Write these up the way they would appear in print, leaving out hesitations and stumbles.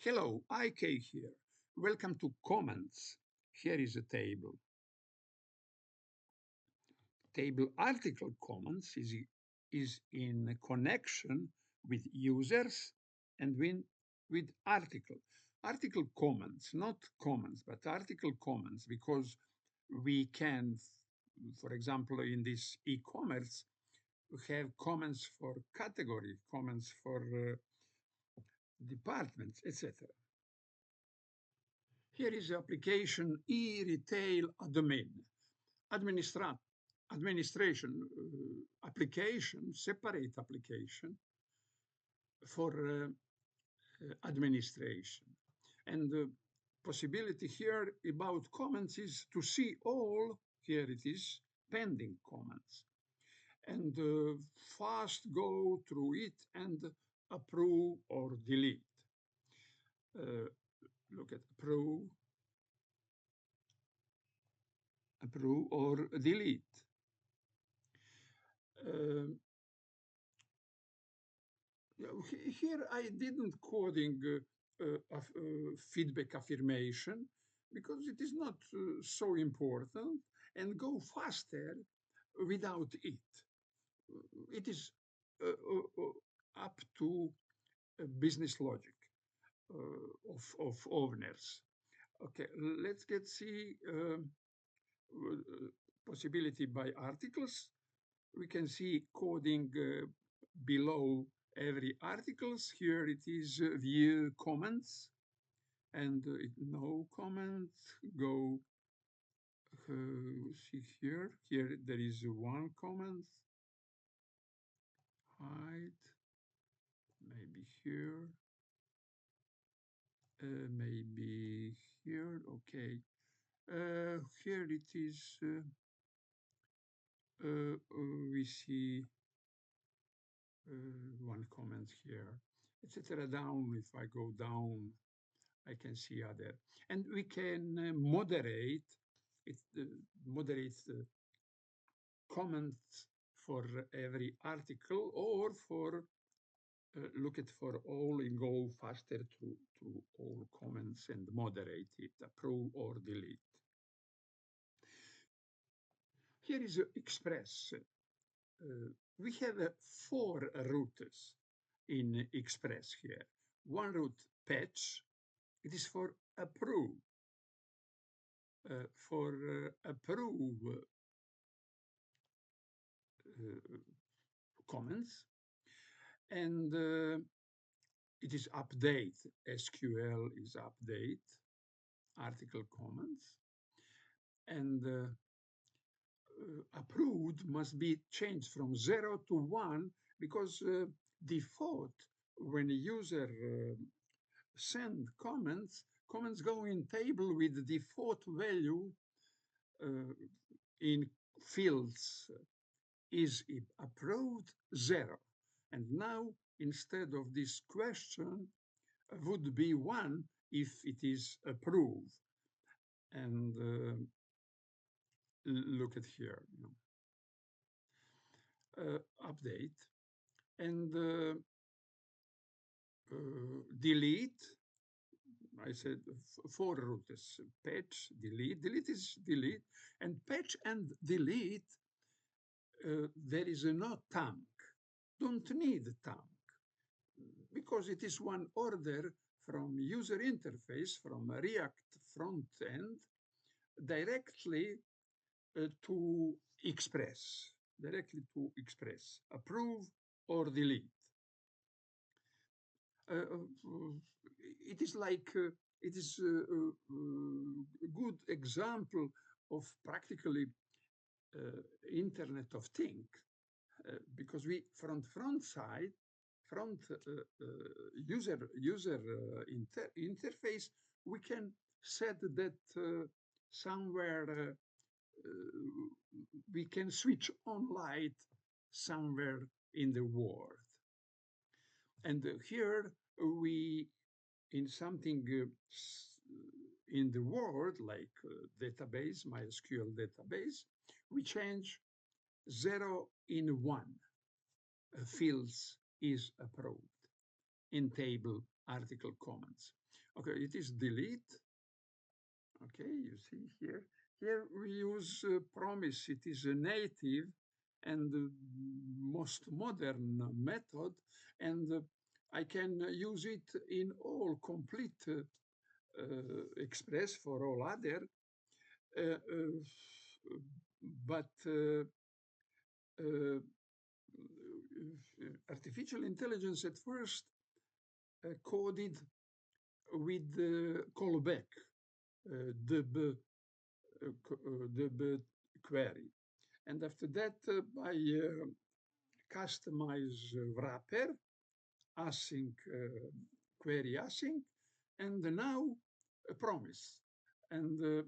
Hello, IK here. Welcome to comments. Here is a table. Table article comments is in connection with users and with article. Article comments, not comments, but article comments, because we can, for example, in this e-commerce, have comments for category, comments for departments, etc. Here is the application e-retail admin. Administration application, separate application for administration. And the possibility here about comments is to see all, here it is, pending comments. And fast go through it and approve or delete. Look at approve or delete. Here I didn't coding feedback affirmation because it is not so important and go faster without it. It is up to business logic of owners. Okay, let's get see possibility by articles. We can see coding below every articles. Here it is view comments and no comments. Go see here. Here there is one comment. Hide. Maybe here. Maybe here. Okay. Here it is. We see one comment here, etc. Down. If I go down, I can see other, and we can moderate it. Moderate comments for every article, or for look at for all and go faster to all comments and moderate it, approve or delete. Here is Express. We have 4 routes in Express here. One route, patch, it is for approve. Approve comments, and it is update. SQL is update article comments, and approved must be changed from 0 to 1 because default when a user send comments go in table with the default value in fields is it approved 0, and now instead of this question would be 1 if it is approved. And look at here, update and delete. I said 4 routes: patch, delete. Delete is delete, and patch and delete. There is no tank. Don't need tank because it is one order from user interface from React Frontend directly to Express, approve or delete. It is like it is a good example of practically Internet of Things because we front side user interface, we can set that somewhere we can switch on light somewhere in the world. And here we, in something in the world like database, MySQL database, we change 0 in 1 fields is approved in table article comments. Okay, it is delete. Okay, you see here. Here we use promise. It is a native and most modern method, and I can use it in all complete express for all other. Uh, uh, but uh, artificial intelligence at first coded with callback, db, db query. And after that, by customize wrapper, async, query async, and now a promise. And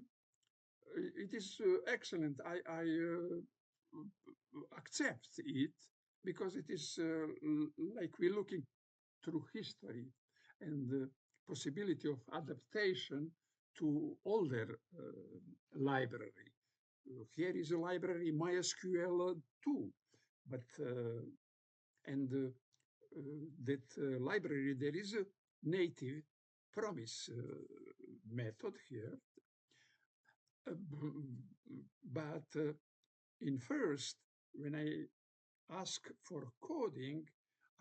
it is excellent. I accept it because it is like we're looking through history and the possibility of adaptation to older library. Here is a library MySQL 2, but and that library there is a native promise method here, but in first when I ask for coding,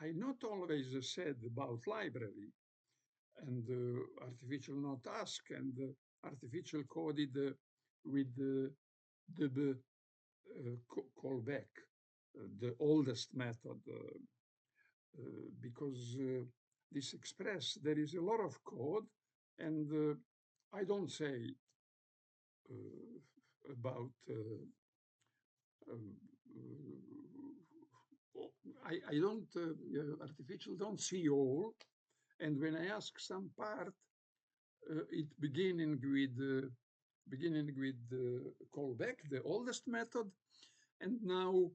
I not always said about library and artificial not ask and artificial coded with the callback, the oldest method, because this express, there is a lot of code and I don't say about I don't artificial don't see all, and when I ask some part, it beginning with callback, the oldest method, and now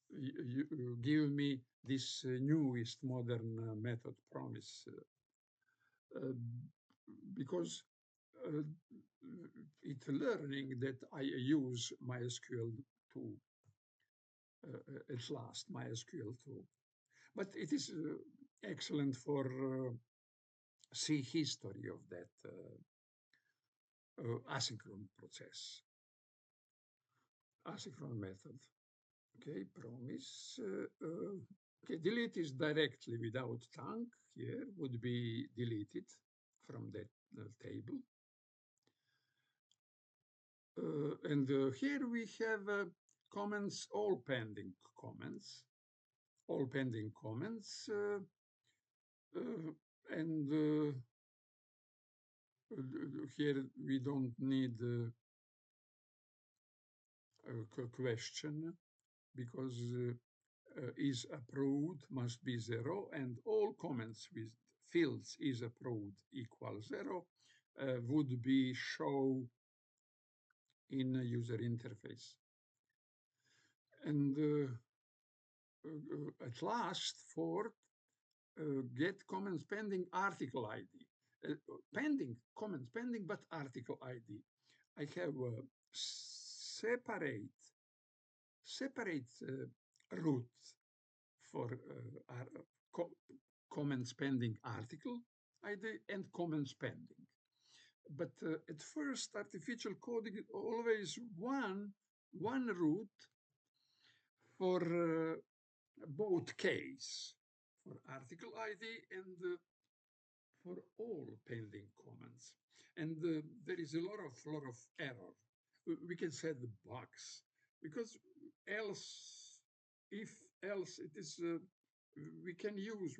you give me this newest modern method promise because it's learning that I use MySQL 2 at last, MySQL 2. But it is excellent for see history of that asynchronous process, asynchronous method. Okay, promise. Okay, delete is directly without thank here would be deleted from that table. And here we have comments, all pending comments, all pending comments, and here we don't need a question because is approved must be 0 and all comments with fields is approved equal 0 would be show in a user interface. And at last, fourth, get comments pending article ID. Pending, comments pending, but article ID. I have separate route for comments pending article ID and comments pending. But at first, artificial coding is always one route for both case, for article ID and for all pending comments. And there is a lot of error. We can say the bugs because else, if else, it is we can use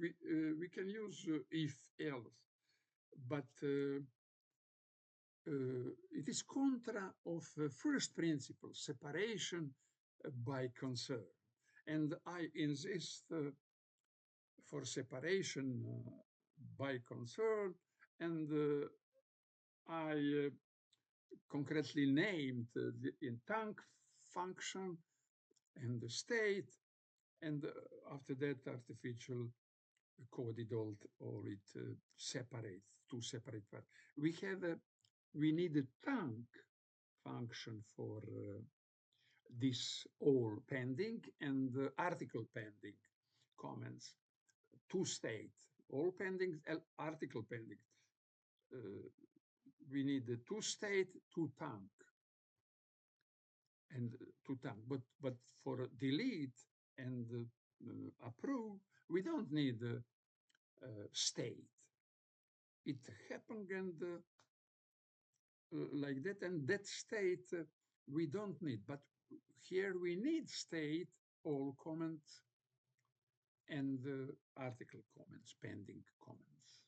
if else, but it is contra of first principle, separation by concern. And I insist for separation by concern, and I concretely named the in-tank function and the state, and after that artificial coded all it separate, two separate parts. We need a tank function for this all pending and article pending comments, two state, all pending, article pending. We need the to state, to tank, and to tank. But for delete and approve, we don't need state. It happened and like that, and that state we don't need. But here we need state, all comments, and article comments, pending comments.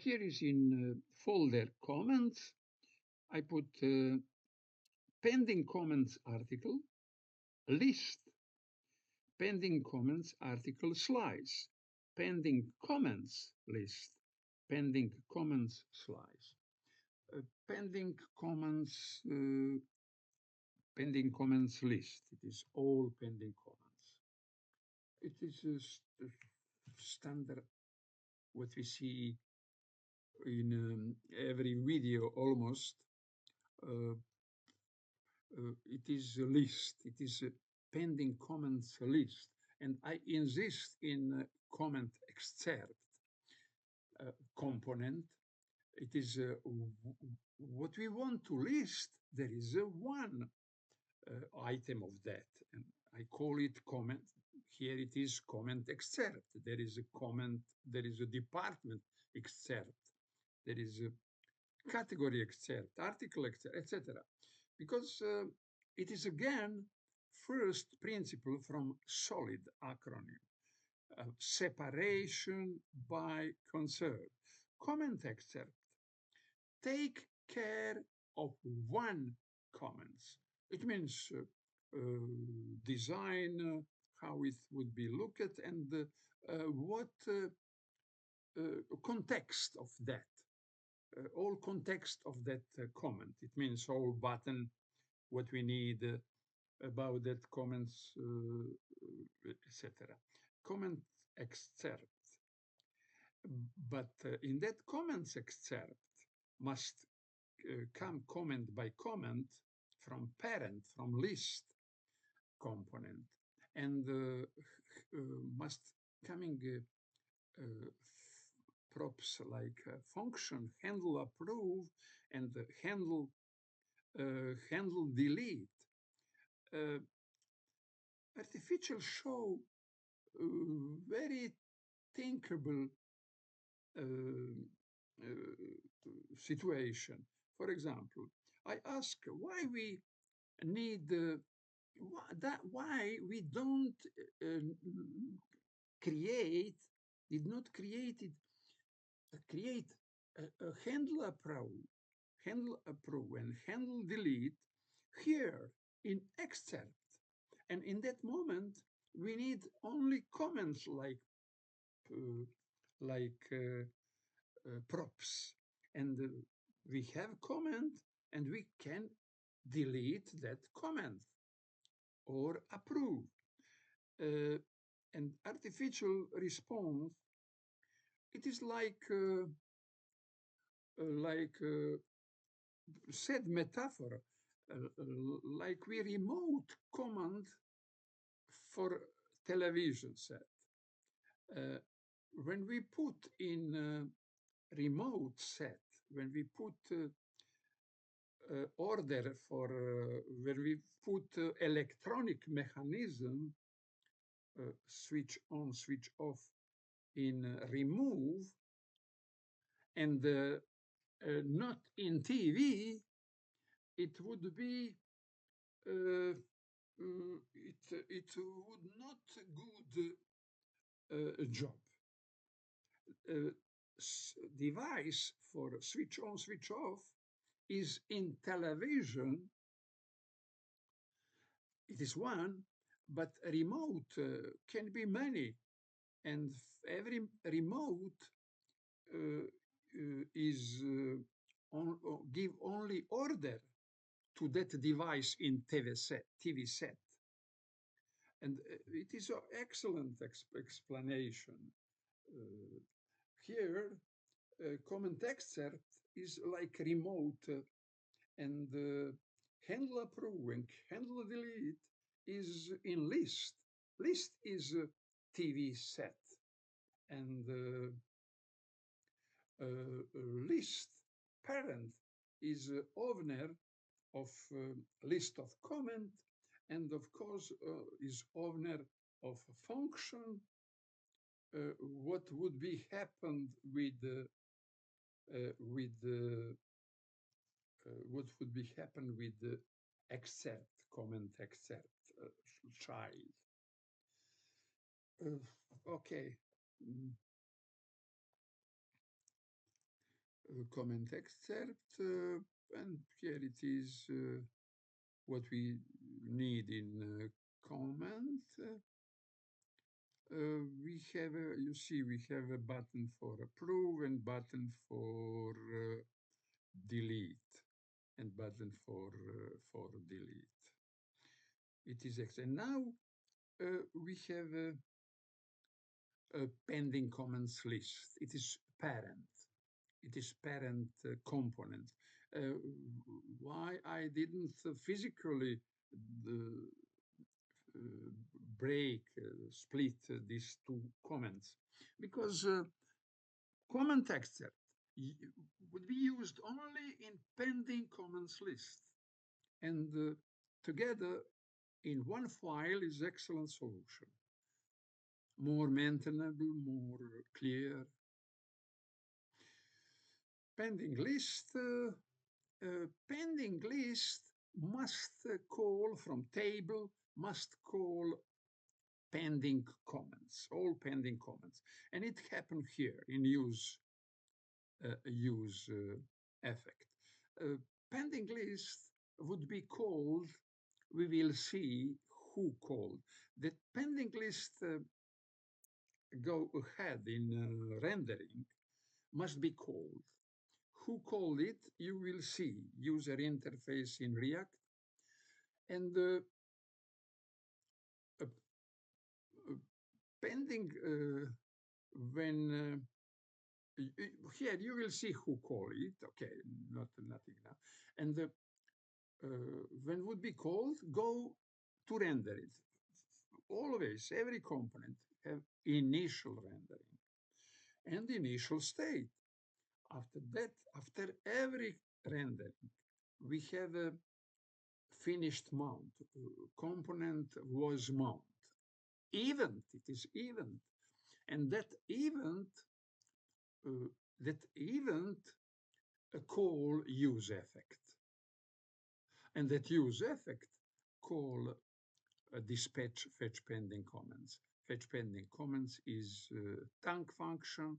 Here is in folder comments, I put pending comments article, list, pending comments article slice, pending comments list, pending comments slice, pending comments pending comments list. It is all pending comments. It is a standard what we see in every video almost. It is a list. It is a pending comments list. And I insist in comment excerpt component. It is what we want to list. There is one item of that, and I call it comment. Here it is comment excerpt. There is a comment, there is a department excerpt, there is a category excerpt, article excerpt, etc. Because it is again first principle from solid acronym, separation by concern. Comment excerpt, take care of one comments. It means design, how it would be looked at, and what context of that, all context of that comment. It means all button, what we need about that comments, etc. Comment excerpt. But in that comments excerpt must come comment by comment from parent, from list component, and must coming props like function, handle approve, and handle delete. Artificial show very thinkable situation. For example, I ask why we need why we don't did not create a handle approve, and handle delete here in excerpt. And in that moment, we need only comments like props. And we have comment, and we can delete that comment or approve. And artificial response, it is like said metaphor, like we remote command for television set. When we put in remote set, when we put order for, when we put electronic mechanism, switch on, switch off in remove, and not in TV, it would be it would not good job. Device for switch on, switch off is in television. It is one, but remote can be many, and every remote is give only order to that device in TV set. And it is an excellent explanation. Here, comment excerpt is like remote, and handle approve and handle delete is in list. List is TV set, and list parent is owner of list of comment, and of course is owner of a function. What would be happened with what would be happen with the excerpt comment excerpt child. Okay. Mm, comment excerpt, and here it is what we need in comment. We have, you see, we have a button for approve and button for delete and button for delete. It is X. And now we have a pending comments list. It is parent. It is parent component. Why I didn't physically break, split these two comments? Because comment excerpt would be used only in pending comments list. And together in one file is excellent solution. More maintainable, more clear. Pending list. Pending list must call from table, must call pending comments, all pending comments. And it happened here in use effect. Pending list would be called, we will see who called. The pending list go ahead in rendering must be called. Who called it, you will see user interface in React. And pending when here you will see who called it. Okay, nothing now. And when would be called, go to render it. Always, every component have initial rendering and initial state. After that, after every rendering, we have a finished mount. Component was mount. Event, it is event. And that event call use effect. And that use effect call dispatch fetch pending comments. Fetch pending comments is tank function.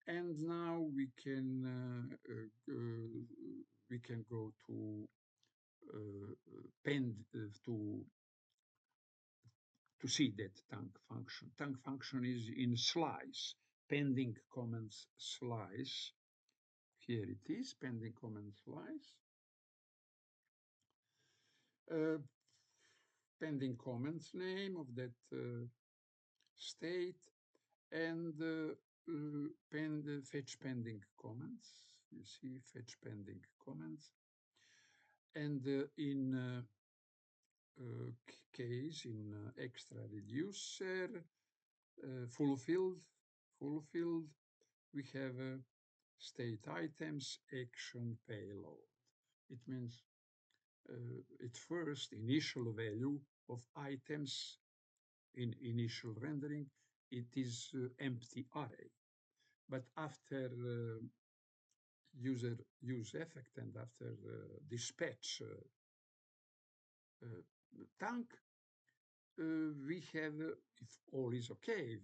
And now we can go to to see that tank function. Tank function is in slice, pending comments slice. Here it is, pending comment slice. Pending comments name of that state, and fetch pending comments. You see fetch pending comments. And in case, in extra reducer, fulfilled, we have state items action payload. It means at first initial value of items in initial rendering, it is empty array. But after user use effect and after dispatch tank, we have, if all is okay,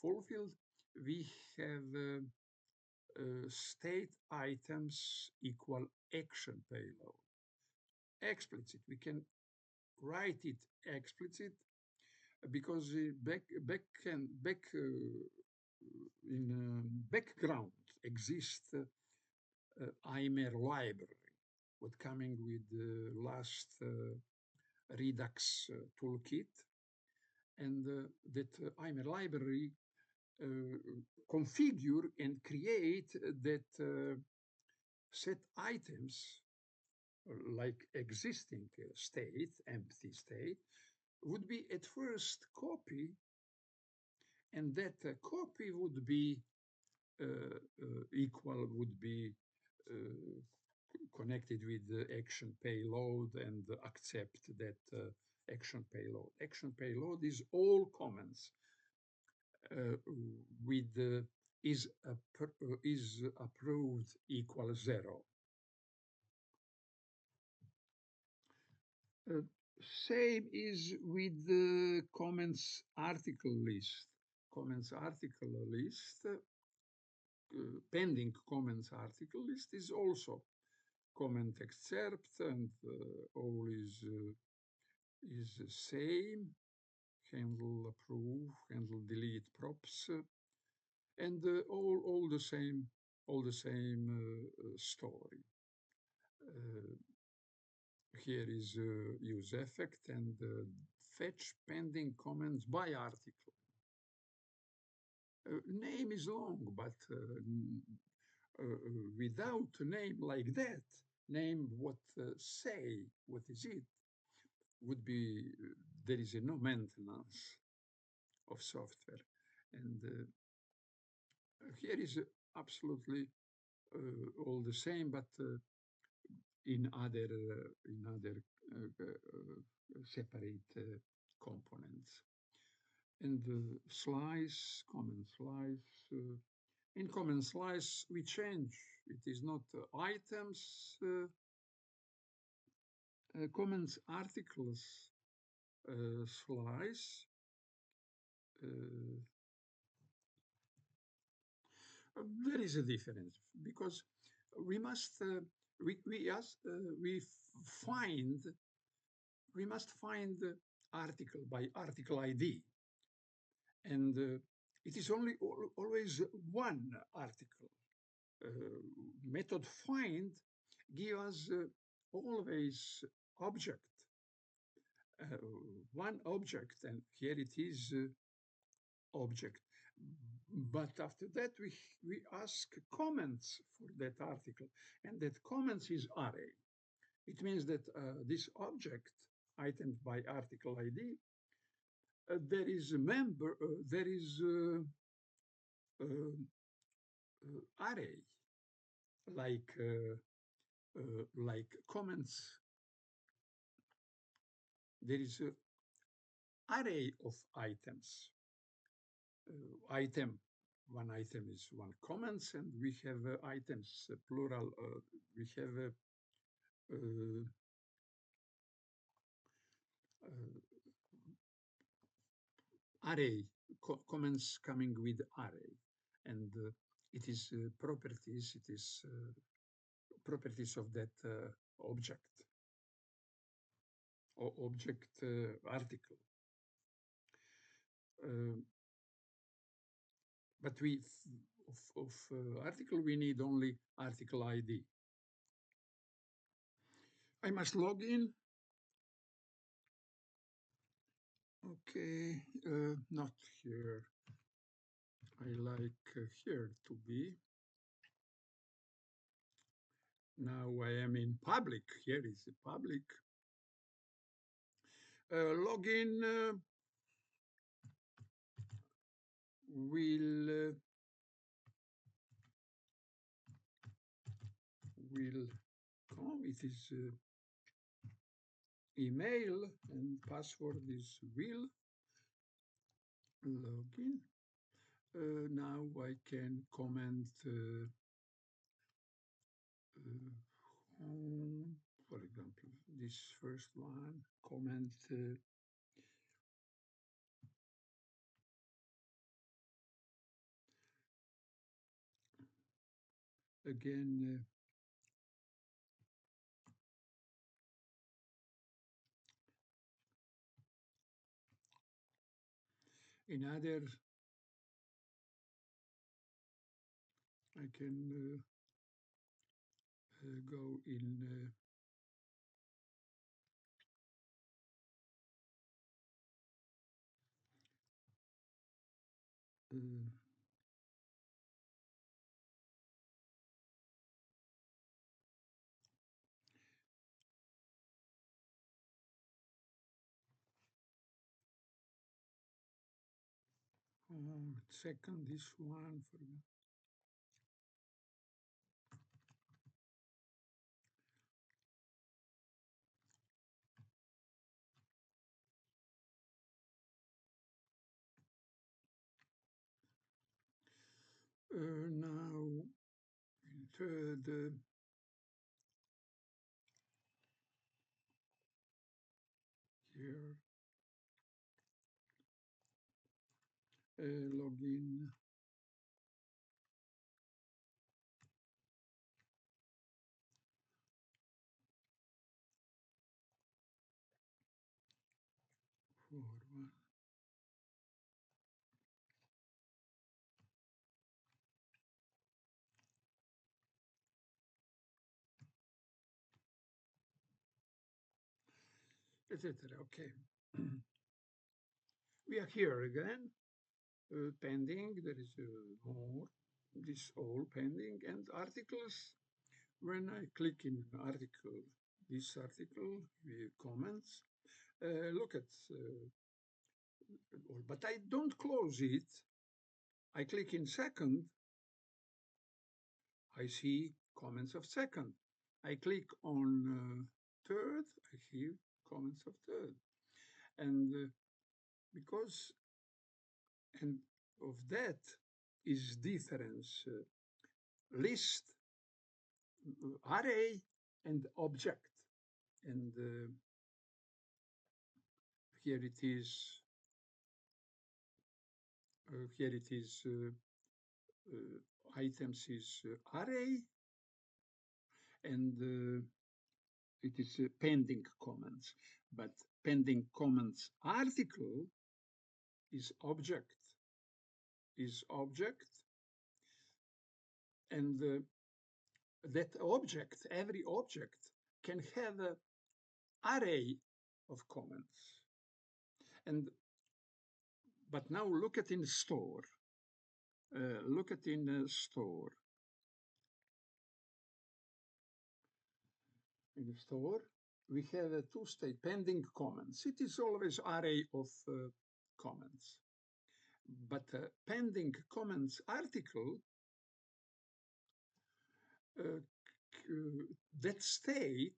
fulfilled, we have state items equal action payload. Explicit, we can write it explicit because in background exists IMER library, what coming with the last Redux toolkit, and that IMER library configure and create that set items like existing state, empty state, would be at first copy and that copy would be equal, would be connected with the action payload and accept that action payload. Action payload is all comments with is approved equal 0. Same is with the comments article list. Comments article list, pending comments article list is also comment excerpt, and all is the same. Handle approve, handle delete props, and all the same, story. Here is use effect and fetch pending comments by article. Name is long, but without a name like that, name what say, what is it, would be, there is no maintenance of software. And here is absolutely all the same, but in other separate components. And slice, comment slice. In comment slice, we change. It is not items, comments articles slice. There is a difference because we must find we must find article by article ID, and it is always one article. Method find give us always object, one object, and here it is object. But after that, we ask comments for that article, and that comments is array. It means that this object, item by article ID, there is a member, there is array, like comments. There is an array of items. One item is one comments, and we have items, plural. We have array, comments coming with array, and it is properties. It is properties of that object or object article. But of article, we need only article ID. I must log in. Okay, not here. I like here to be. Now I am in public. Here is the public. Login will come. It is email, and password is will. Login. Now I can comment for example, this first one, comment again. In other, I can go in Second, this one for now in third. Here, login. For one. Etc. Okay. We are here again. Pending. There is more. This all pending and articles. When I click in an article, this article with comments, look at all, but I don't close it. I click in second. I see comments of second. I click on third. I see comments of third. And because and of that is difference list, array, and object. And here it is. Here it is. Items is array, and it is pending comments. But pending comments article is object. And that object, every object, can have an array of comments. But now look at in the store. Look at in the store. In the store, we have a two-state pending comments. It is always array of comments. But pending comments article, that state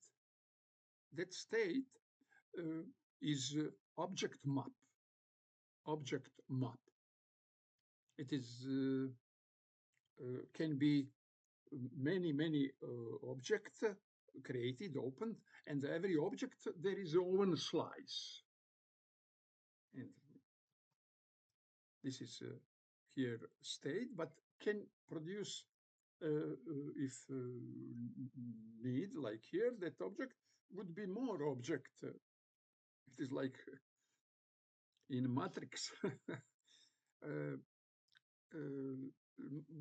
is object map. Object map. It is can be many objects created, opened, and every object there is one slice. And this is here state, but can produce if need, like here, that object would be more object. It is like in matrix.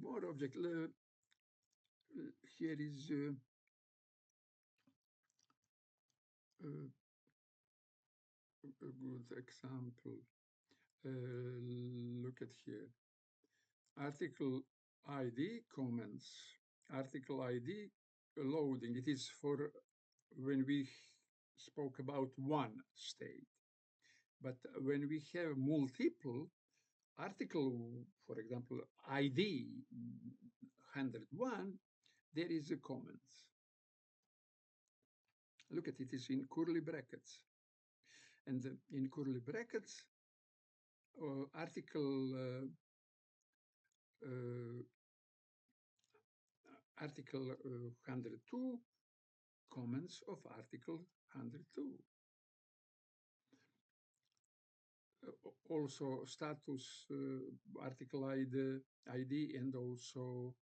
More object. Here is a good example. Look at here. Article ID comments. Article ID loading. It is for when we spoke about one state. But when we have multiple article, for example, ID 101, there is a comments. Look at it, is in curly brackets. And in curly brackets, article 102, comments of article 102. Also status article ID and also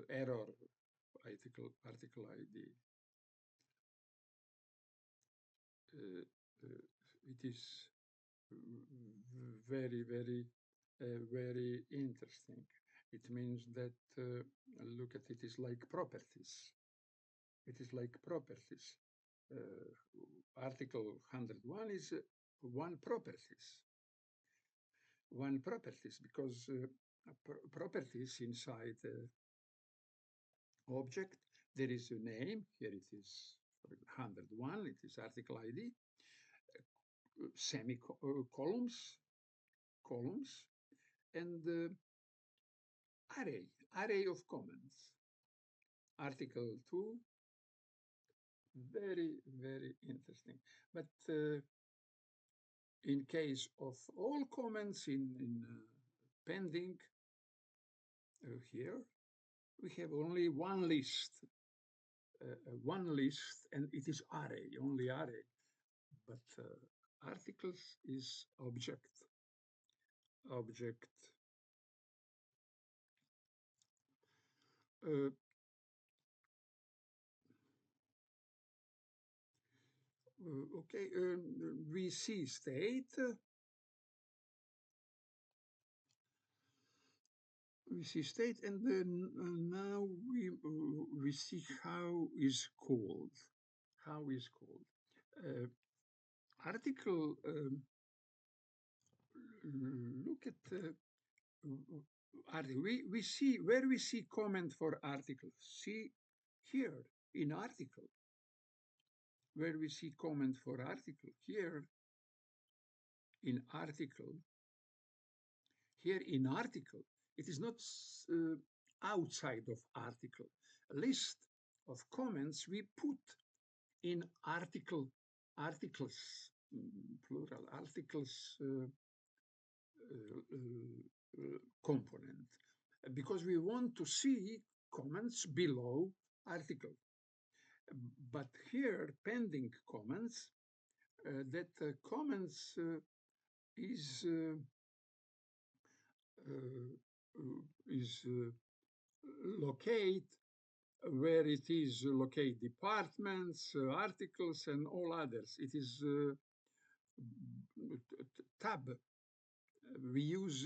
error article ID. It is very interesting. It means that look at it is like properties. It is like properties. Article 101 is one properties. One properties, because properties inside object, there is a name. Here it is 101. It is article ID. Semicolons, columns, and array of comments. Article 2, very, very interesting. But in case of all comments in pending, here, we have only one list, and it is array, only array. But articles is object. Uh, okay, we see state. We see state, and then now we see how is called. How is called. Article. Look at we see where we see comment for article. See here in article where we see comment for article here in article. Here in article, it is not outside of article. A list of comments we put in articles, plural, articles component, because we want to see comments below article. But here, pending comments, that comments is locate where it is locate departments, articles, and all others. It is tab. We use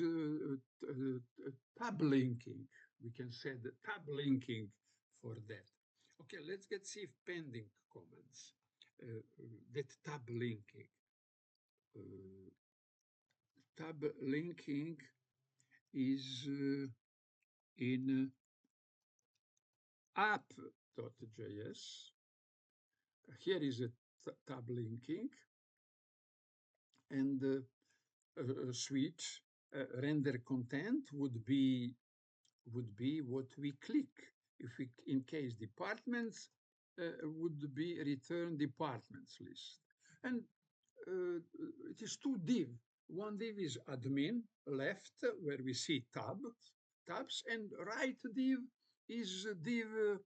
tab linking. We can say the tab linking for that. Okay, let's get see if pending comments, that tab linking. Tab linking is in app.js. Here is a tab linking, and switch render content would be what we click. If we, in case departments, would be return departments list. And it is two div. One div is admin, left, where we see tabs, and right div is div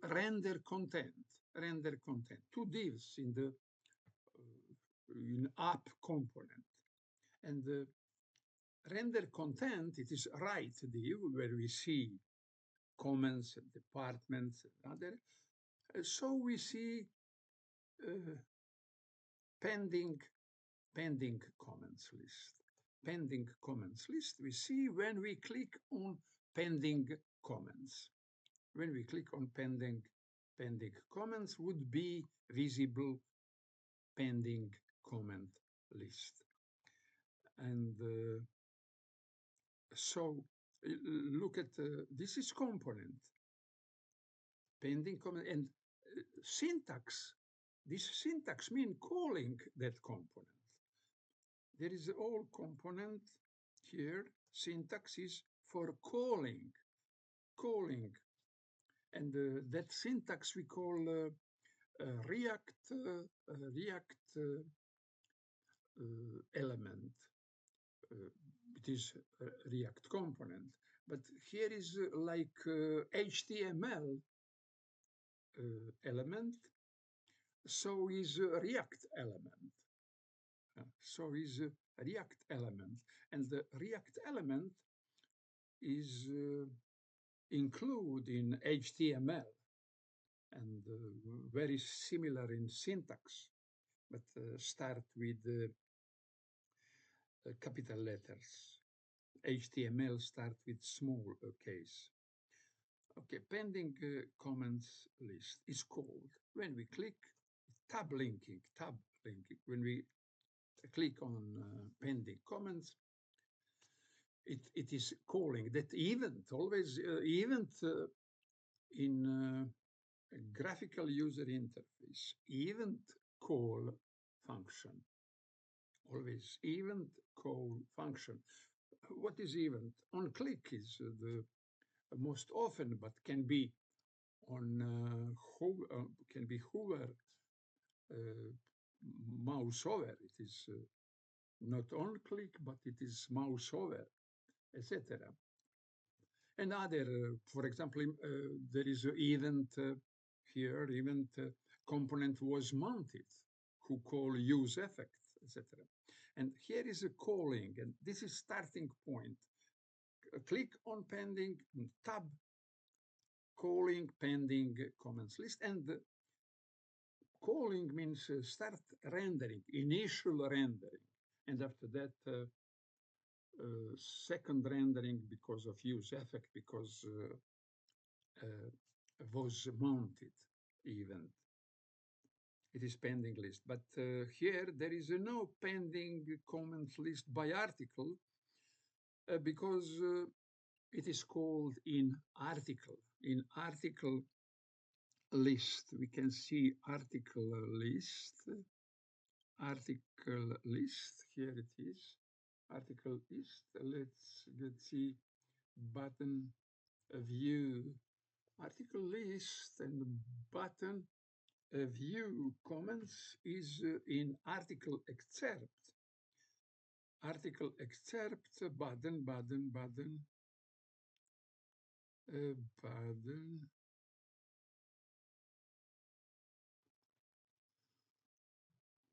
render content. Two divs in the in app component. And the render content, it is right div where we see comments, departments, and other. So we see pending comments list. Pending comments list we see when we click on pending comments. When we click on pending comments would be visible pending comment list. And so look at this is component pending comment, and syntax. This syntax means calling that component. There is all component here. Syntax is for calling, and that syntax we call React element. It is React component, but here is like HTML element. So is React element. So is React element, and the React element is included in HTML and very similar in syntax, but start with capital letters. HTML start with small case. Okay, pending comments list is called when we click tab linking. When we click on pending comments, it is calling that event, always event in graphical user interface, event call function always event call function. What is event? On click is the most often, but can be on can be hover, uh, mouse over. It is not on click, but it is mouse over, etc. And other, for example, there is an event here, event component was mounted, who call use effect, etc. And here is a calling, and this is starting point. Click on pending, tab, calling pending comments list, and calling means start rendering, initial rendering, and after that second rendering because of use effect, because was mounted event. It is pending list, but here there is no pending comments list by article because it is called in article. In article list, we can see article list. Here it is, article list. Let's see button view article list and button view comments is in article excerpt. Article excerpt button button.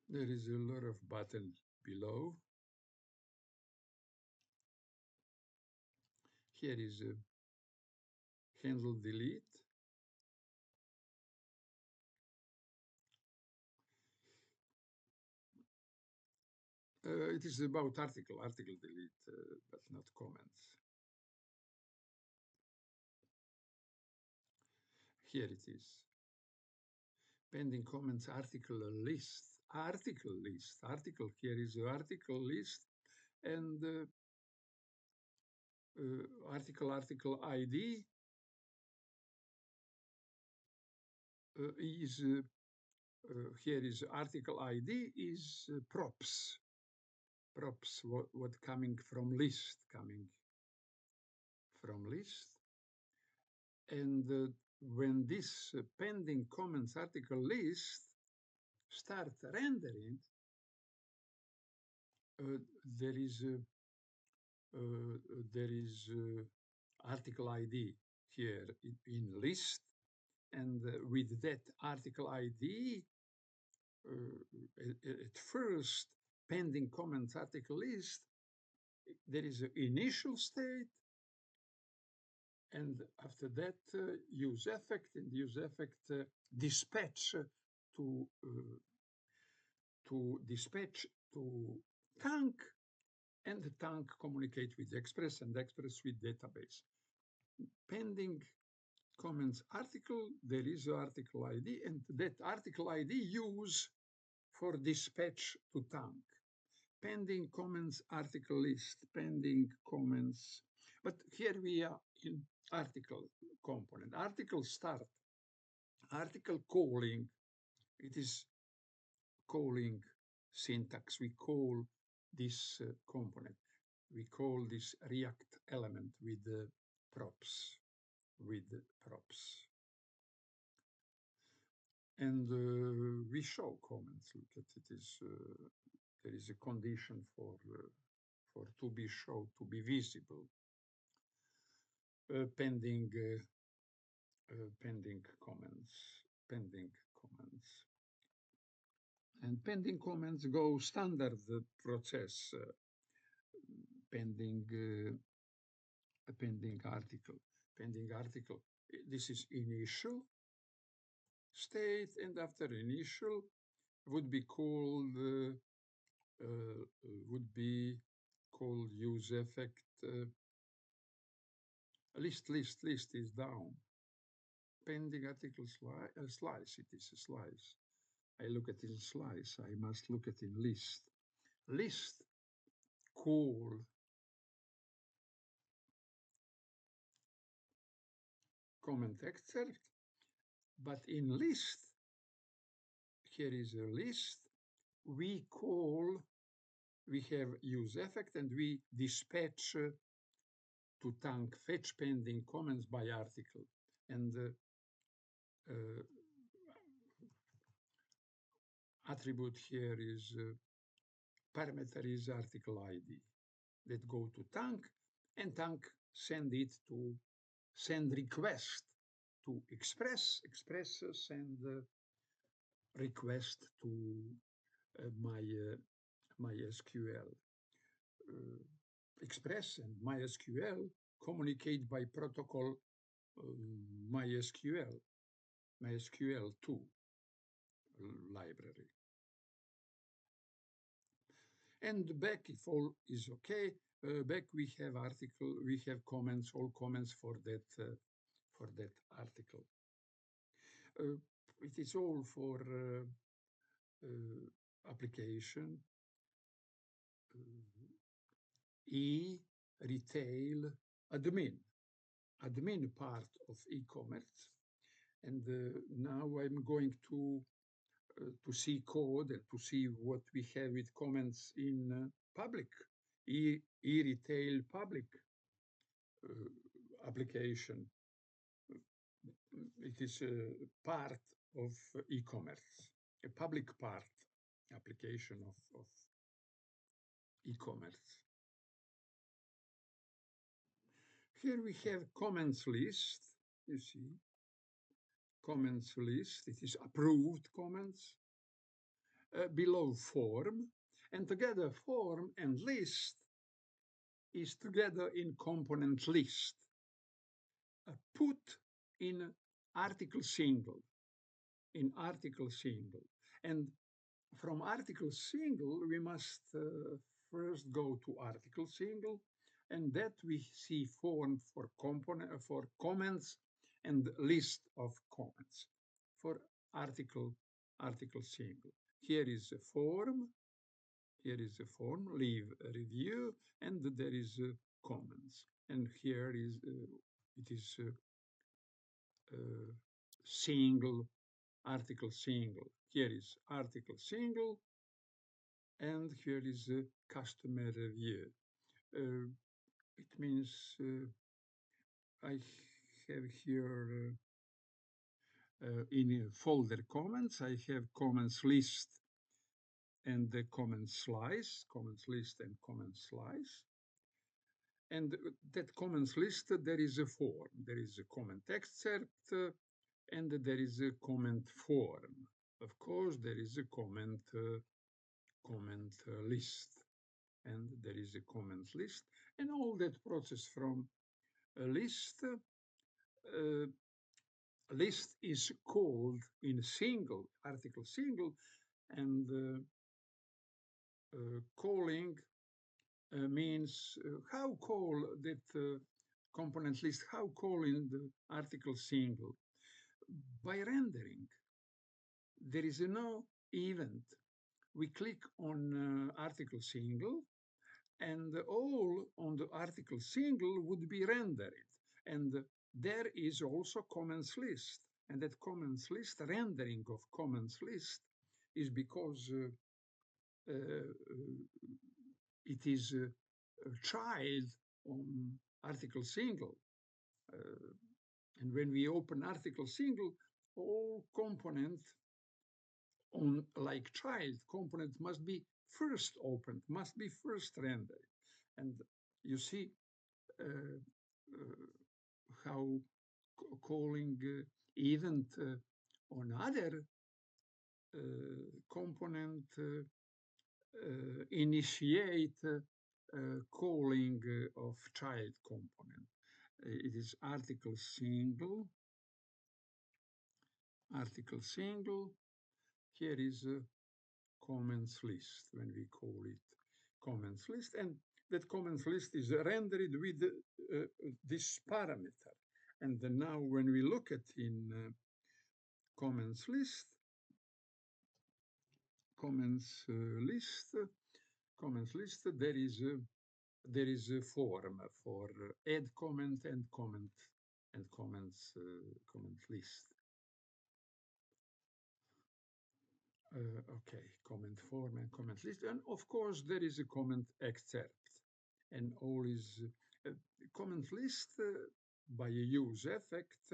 There is a lot of button below. Here is a handle delete. It is about article delete, but not comments. Here it is. Pending comments article list. Article list. Article, here is the article list. And article ID is, here is article ID is props. Props, what coming from list, and when this pending comments article list start rendering, there is article ID here in list, and with that article ID, at first pending comments article list, there is an initial state, and after that use effect, and use effect dispatch to dispatch to tank, and the tank communicate with Express, and Express with database. Pending comments article, there is article ID, and that article ID use for dispatch to tank. Pending comments article list, pending comments. But here we are in article component. Article start, article calling, it is calling syntax. We call this component. We call this React element with props, And we show comments. Look at it is there is a condition for to be shown, to be visible. Pending comments. And pending comments go standard process. Pending article. This is initial state, and after initial would be called use effect. List is down. Pending article slice. It is a slice. I look at in slice. I must look at in list. List call comment excerpt, but in list, here is a list. We call we have use effect, and we dispatch to tank fetch pending comments by article. And uh, attribute here is parameter is article ID that go to tank, and tank send it to send request to express send request to MySQL. Express and MySQL communicate by protocol MySQL 2 library. And back, if all is okay, back we have article, we have comments, all comments for that article. It is all for application. Retail admin part of e-commerce. And now I'm going to see code and to see what we have with comments in public, e-retail public application. It is a part of e-commerce, a public part application of e-commerce. Here we have comments list, you see, comments list, it is approved comments, below form, and together form and list is together in component list, put in article single, and from article single we must first go to article single, and that we see form for component for comments and list of comments for article single. Here is a form, leave a review, and there is comments, and here is it is single, article single. Here is article single, and here is a customer review. It means I have here in folder comments, I have comments list and the comments slice, comments list and comments slice. And that comments list, there is a form, there is a comment excerpt, and there is a comment form. Of course, there is a comment list, and there is a comments list, and all that process from a list. List is called in single, article single, and calling means how call that component list, how call in the article single. By rendering, there is no event. We click on article single, and all on the article single would be rendered. And there is also comments list. And that comments list, rendering of comments list, is because it is a child on article single. And when we open article single, all component on like child component must be first opened, must be first rendered. And you see how calling event on other component initiate calling of child component. It is article single. Here is a comments list when we call it comments list, and that comments list is rendered with this parameter. And then now when we look at in comments list, there is a form for add comment and comment comments list. Okay, comment form and comment list. And of course, there is a comment excerpt. And all is comment list by a use effect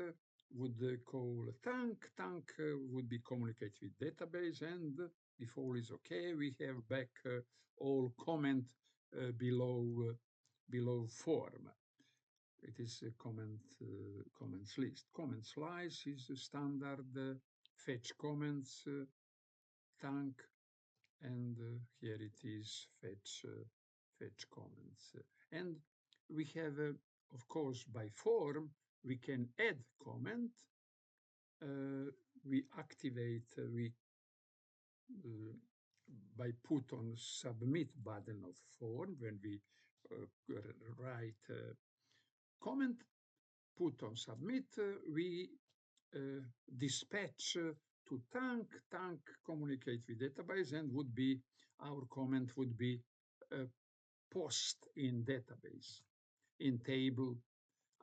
would call tank. Tank would be communicate with database. And if all is okay, we have back all comment below form. It is a comments list. Comment slice is a standard fetch comments tank, and here it is fetch comments. And we have, of course, by form, we can add comment. We activate, we by put on submit button of form when we write comment, put on submit, we dispatch to tank. Tank communicate with database and would be our comment would be post in database in table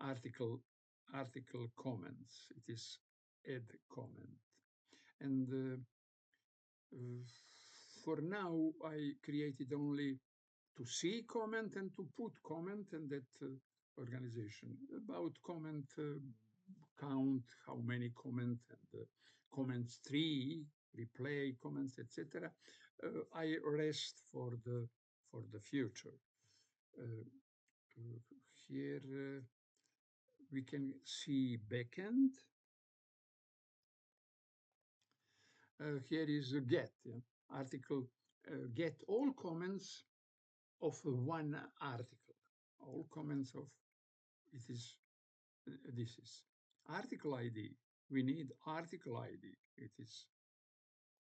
article comments. It is add comment. And for now, I created only to see comment and to put comment, and that organization about comment count how many comment and comments tree, replay comments, etc. I rest for the future. Here we can see backend. Here is a get article. Get all comments of one article. All comments of it is this is article ID. We need article ID. It is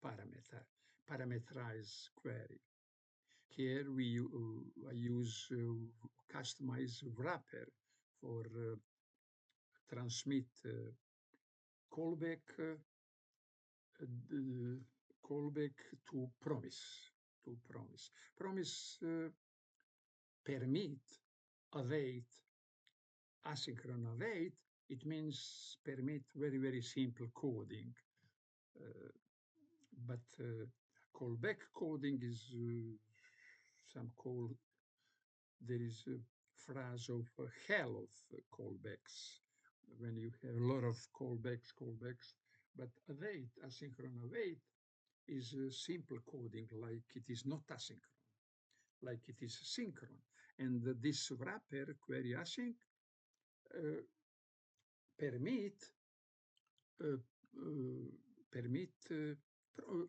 parameterized query. Here I use customize wrapper for transmit callback callback to promise. Promise permit await asynchronous await. It means permit very simple coding. But callback coding is some call. There is a phrase of hell of callbacks when you have a lot of callbacks. But await, asynchronous await, is simple coding, like it is not asynchronous, like it is synchronous. And this wrapper query async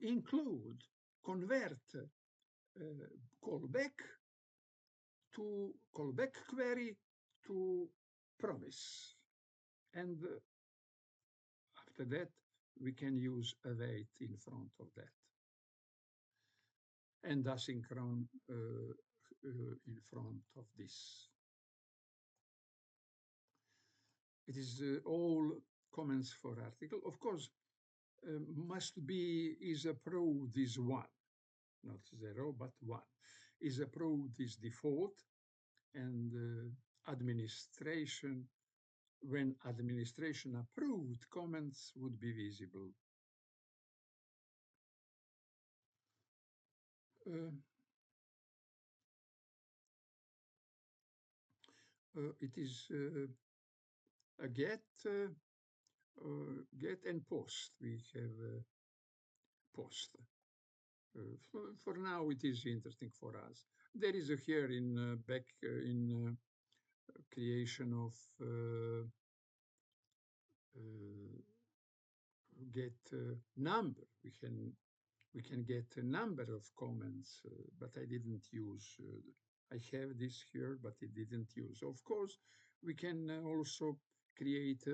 include, convert callback query to promise. And after that, we can use await in front of that. And asynchron in front of this. It is all comments for article. Of course, must be is approved is 1, not 0, but 1. Is approved is default, and administration, when administration approved, comments would be visible. It is a get and post. We have post. For now, it is interesting for us. There is here in back in creation of get number. We can get a number of comments, but I didn't use. I have this here, but it didn't use. Of course, we can also create.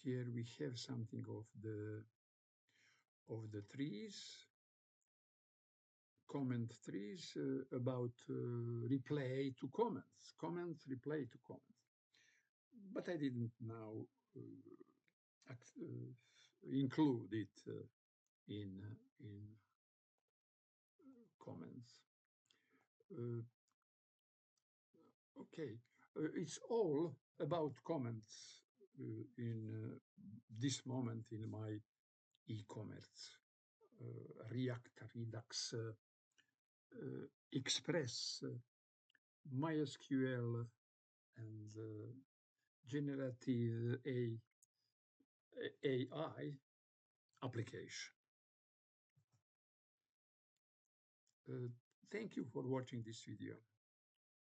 Here we have something of the trees, comment trees about replay to comments, replay to comments. But I didn't now include it in comments. Okay, it's all about comments in this moment in my e-commerce, React, Redux, Express, MySQL, and generative AI application. Uh, Thank you for watching this video.